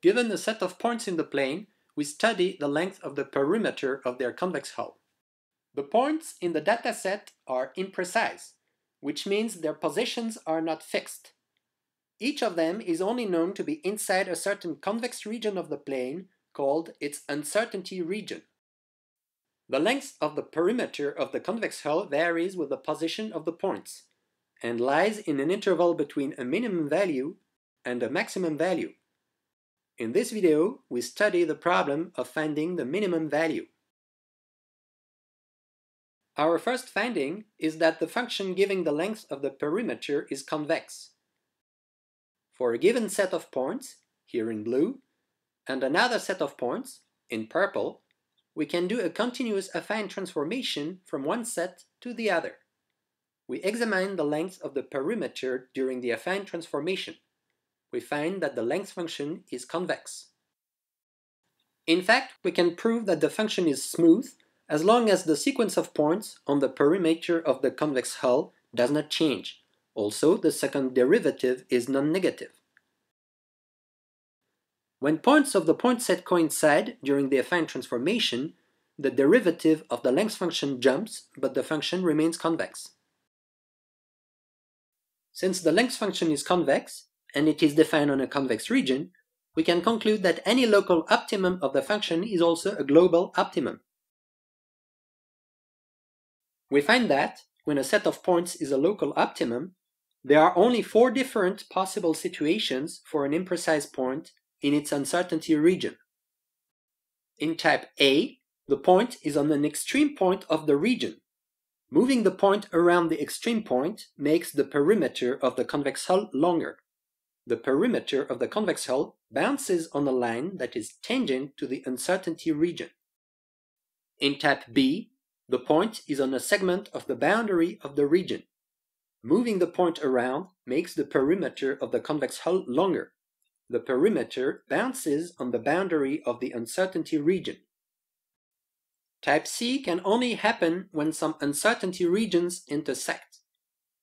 Given a set of points in the plane, we study the length of the perimeter of their convex hull. The points in the dataset are imprecise, which means their positions are not fixed. Each of them is only known to be inside a certain convex region of the plane called its uncertainty region. The length of the perimeter of the convex hull varies with the position of the points and lies in an interval between a minimum value and a maximum value. In this video, we study the problem of finding the minimum value. Our first finding is that the function giving the length of the perimeter is convex. For a given set of points, here in blue, and another set of points, in purple, we can do a continuous affine transformation from one set to the other. We examine the length of the perimeter during the affine transformation. We find that the length function is convex. In fact, we can prove that the function is smooth as long as the sequence of points on the perimeter of the convex hull does not change. Also, the second derivative is non-negative. When points of the point set coincide during the affine transformation, the derivative of the length function jumps, but the function remains convex. Since the length function is convex, and it is defined on a convex region, we can conclude that any local optimum of the function is also a global optimum. We find that, when a set of points is a local optimum, there are only 4 different possible situations for an imprecise point in its uncertainty region. In type A, the point is on an extreme point of the region. Moving the point around the extreme point makes the perimeter of the convex hull longer. The perimeter of the convex hull bounces on a line that is tangent to the uncertainty region. In type B, the point is on a segment of the boundary of the region. Moving the point around makes the perimeter of the convex hull longer. The perimeter bounces on the boundary of the uncertainty region. Type C can only happen when some uncertainty regions intersect.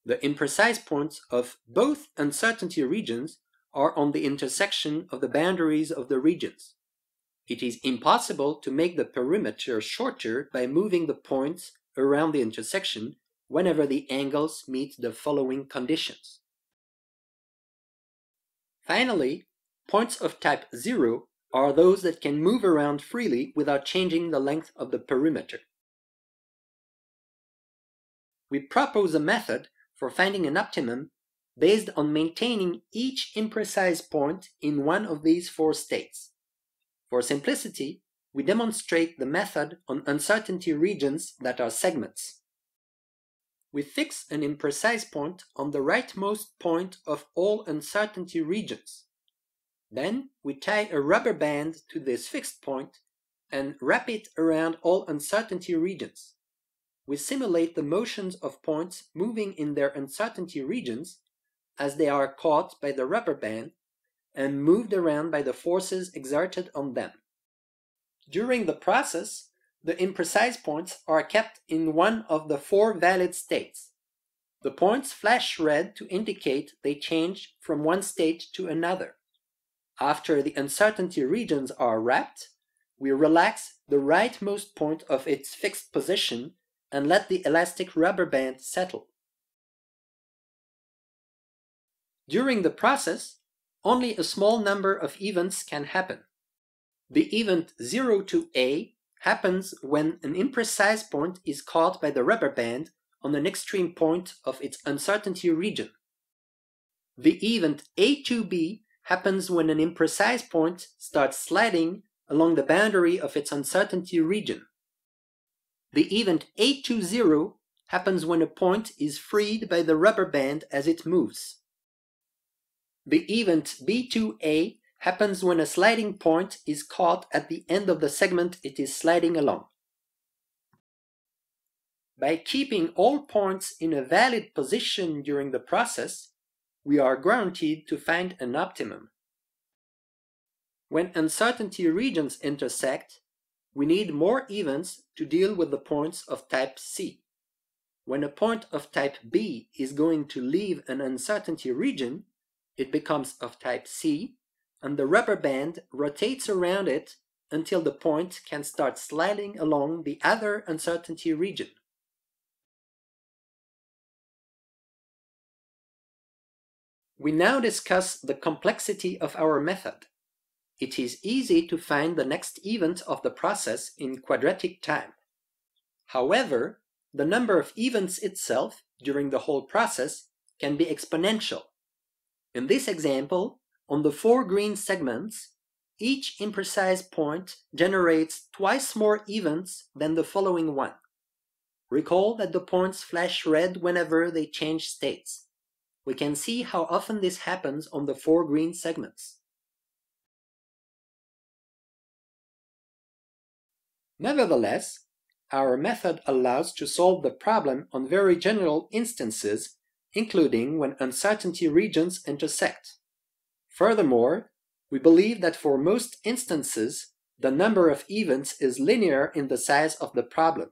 The imprecise points of both uncertainty regions are on the intersection of the boundaries of the regions. It is impossible to make the perimeter shorter by moving the points around the intersection whenever the angles meet the following conditions. Finally, points of type 0 are those that can move around freely without changing the length of the perimeter. We propose a method for finding an optimum based on maintaining each imprecise point in one of these 4 states. For simplicity, we demonstrate the method on uncertainty regions that are segments. We fix an imprecise point on the rightmost point of all uncertainty regions. Then we tie a rubber band to this fixed point and wrap it around all uncertainty regions. We simulate the motions of points moving in their uncertainty regions as they are caught by the rubber band and moved around by the forces exerted on them. During the process, the imprecise points are kept in one of the 4 valid states. The points flash red to indicate they change from one state to another. After the uncertainty regions are wrapped, we relax the rightmost point of its fixed position and let the elastic rubber band settle. During the process, only a small number of events can happen. The event 0 to A happens when an imprecise point is caught by the rubber band on an extreme point of its uncertainty region. The event A to B happens when an imprecise point starts sliding along the boundary of its uncertainty region. The event A to 0 happens when a point is freed by the rubber band as it moves. The event B to A happens when a sliding point is caught at the end of the segment it is sliding along. By keeping all points in a valid position during the process, we are guaranteed to find an optimum. When uncertainty regions intersect, we need more events to deal with the points of type C. When a point of type B is going to leave an uncertainty region, it becomes of type C, and the rubber band rotates around it until the point can start sliding along the other uncertainty region. We now discuss the complexity of our method. It is easy to find the next event of the process in quadratic time. However, the number of events itself during the whole process can be exponential. In this example, on the 4 green segments, each imprecise point generates twice more events than the following one. Recall that the points flash red whenever they change states. We can see how often this happens on the 4 green segments. Nevertheless, our method allows to solve the problem on very general instances, including when uncertainty regions intersect. Furthermore, we believe that for most instances, the number of events is linear in the size of the problem.